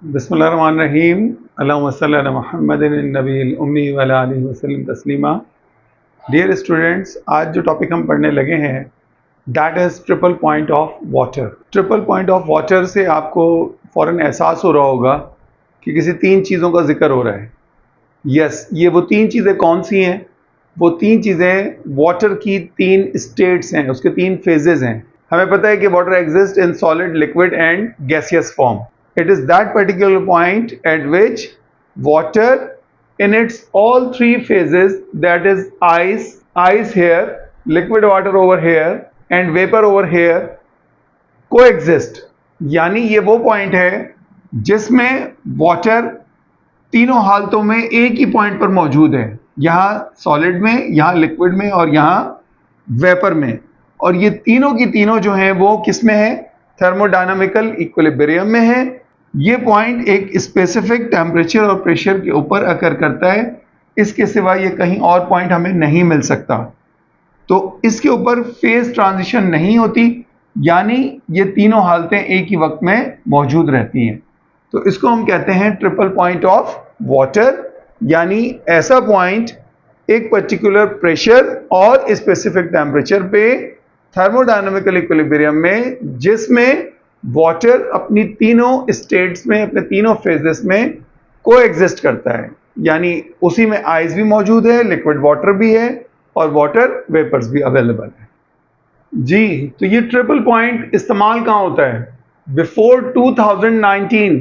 बिस्मिल्लाहिर्रहमानिर्रहीम। अल्लाहुम्मा सल्ली अला मुहम्मदिन नबील उम्मी व अला आलिहि वसल्लम तस्लीमा। डियर स्टूडेंट्स, आज जो टॉपिक हम पढ़ने लगे हैं that is triple point of water. Triple point of water से आपको फ़ौरन एहसास हो रहा होगा कि किसी तीन चीज़ों का जिक्र हो रहा है। यस, ये वो तीन चीज़ें कौन सी हैं? वो तीन चीज़ें वाटर की तीन स्टेट्स हैं, उसके तीन फेजेज़ हैं। हमें पता है कि water exist in solid, liquid and gaseous form. It is that particular point at which water in its all three phases, that is ice here, liquid water over here and vapor over here, coexist। यानी ये वो point है जिसमें water तीनों हालतों में एक ही point पर मौजूद है, यहाँ सॉलिड में, यहाँ लिक्विड में और यहाँ वेपर में। और ये तीनों की तीनों जो हैं वो किस में है? थर्मोडायनामिकल इक्विलिब्रियम में है। ये पॉइंट एक स्पेसिफिक टेम्परेचर और प्रेशर के ऊपर अकर करता है, इसके सिवा ये कहीं और पॉइंट हमें नहीं मिल सकता। तो इसके ऊपर फेज ट्रांजिशन नहीं होती, यानी ये तीनों हालतें एक ही वक्त में मौजूद रहती हैं। तो इसको हम कहते हैं ट्रिपल पॉइंट ऑफ वाटर, यानी ऐसा पॉइंट एक पर्टिकुलर प्रेशर और स्पेसिफिक टेम्परेचर पे थर्मोडायनामिकल इक्विलिब्रियम में, जिसमें वाटर अपनी तीनों स्टेट्स में, अपने तीनों फेजेस में कोएग्जिस्ट करता है। यानी उसी में आइस भी मौजूद है, लिक्विड वाटर भी है और वाटर वेपर्स भी अवेलेबल है। जी, तो ये ट्रिपल पॉइंट इस्तेमाल कहाँ होता है? बिफोर 2019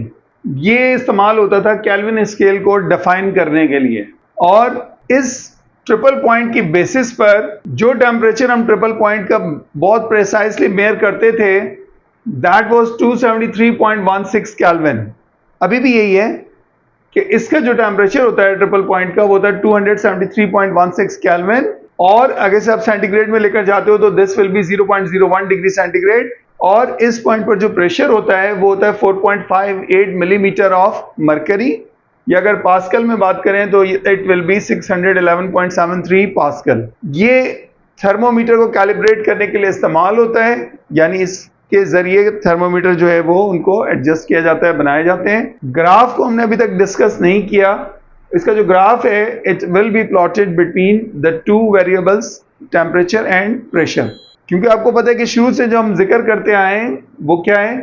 ये इस्तेमाल होता था केल्विन स्केल को डिफाइन करने के लिए। और इस ट्रिपल पॉइंट की बेसिस पर जो टेम्परेचर हम ट्रिपल पॉइंट का बहुत प्रेसाइसली मेयर करते थे, दैट वाज 273.16 केल्विन। अभी भी यही है कि इसका जो टेम्परेचर होता है ट्रिपल पॉइंट का, वो होता है 273.16 केल्विन। और अगर से आप सेंटीग्रेड में लेकर जाते हो तो this will be 0.01 degree centigrade. और इस पॉइंट पर जो प्रेशर होता है वो होता है 4.58 मिलीमीटर ऑफ मरकरी, या अगर पास्कल में बात करें तो इट विल बी 611.73 पास्कल। ये थर्मोमीटर को कैलिब्रेट करने के लिए इस्तेमाल होता है, यानी इसके जरिए थर्मोमीटर जो है वो उनको एडजस्ट किया जाता है, बनाए जाते हैं। ग्राफ को हमने अभी तक डिस्कस नहीं किया। इसका जो ग्राफ है it will be plotted between the two variables, temperature and pressure. क्योंकि आपको पता है कि शुरू से जो हम जिक्र करते आए हैं वो क्या है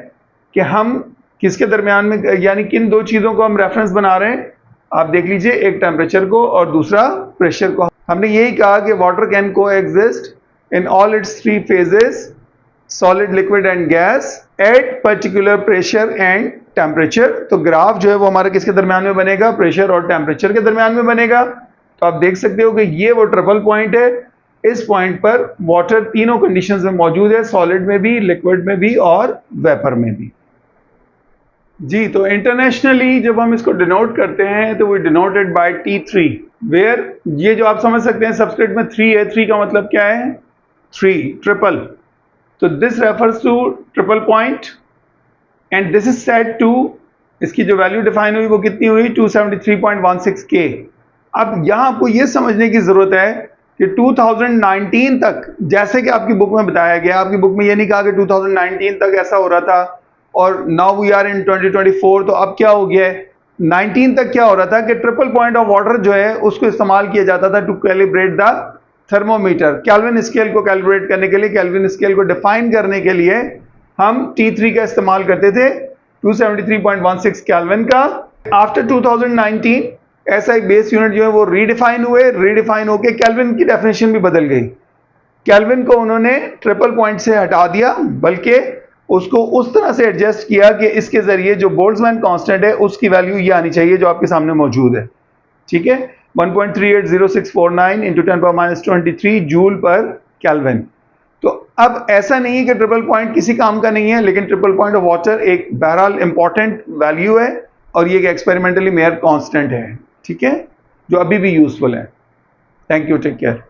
कि हम किसके दरमियान में, यानी किन दो चीज़ों को हम रेफरेंस बना रहे हैं। आप देख लीजिए, एक टेम्परेचर को और दूसरा प्रेशर को। हमने यही कहा कि वाटर कैन को exist in all it's three phases, solid, liquid and gas, at particular pressure and temperature. तो ग्राफ जो है वो हमारा किसके दरमियान में बनेगा? प्रेशर और टेम्परेचर के दरमियान में बनेगा। तो आप देख सकते हो कि ये वो ट्रिपल पॉइंट है। इस पॉइंट पर वाटर तीनों कंडीशंस में मौजूद है, सॉलिड में भी, लिक्विड में भी और वेपर में भी। जी, तो इंटरनेशनली जब हम इसको डिनोट करते हैं तो we denoted by T3, where ये जो आप समझ सकते हैं सबस्क्रिप्ट में 3 है। 3 का मतलब क्या है? 3 ट्रिपल। तो this refers to triple point and this is set to, इसकी जो वैल्यू डिफाइन हुई वो कितनी हुई? 273.16 के। अब यहां आपको ये समझने की जरूरत है कि 2019 तक, जैसे कि आपकी बुक में बताया गया, आपकी बुक में ये नहीं कहा कि 2019 तक ऐसा हो रहा था और नाउ वी आर इन 2024, तो अब क्या हो गया है? 19 तक क्या हो रहा था कि ट्रिपल पॉइंट ऑफ वाटर जो है उसको इस्तेमाल किया जाता था to calibrate the thermometer. Kelvin scale को कैलिब्रेट करने के लिए, केल्विन स्केल को डिफाइन करने के लिए हम T3 का इस्तेमाल करते थे, 273.16 केल्विन का। आफ्टर 2019 ऐसा एक बेस यूनिट जो है वो रीडिफाइन हुए, रीडिफाइन होकर केल्विन की डेफिनेशन भी बदल गई। केल्विन को उन्होंने ट्रिपल पॉइंट से हटा दिया, बल्कि उसको उस तरह से एडजस्ट किया कि इसके जरिए जो बोल्ट्जमैन कांस्टेंट है उसकी वैल्यू ये आनी चाहिए जो आपके सामने मौजूद है। ठीक है, 1.380649 इंटू 10⁻23 जूल पर केल्विन। तो अब ऐसा नहीं है कि ट्रिपल पॉइंट किसी काम का नहीं है, लेकिन ट्रिपल पॉइंट ऑफ वाटर एक बहरहाल इंपॉर्टेंट वैल्यू है और ये एक एक्सपेरिमेंटली मेयर कांस्टेंट है। ठीक है, जो अभी भी यूजफुल है। Thank you, take care.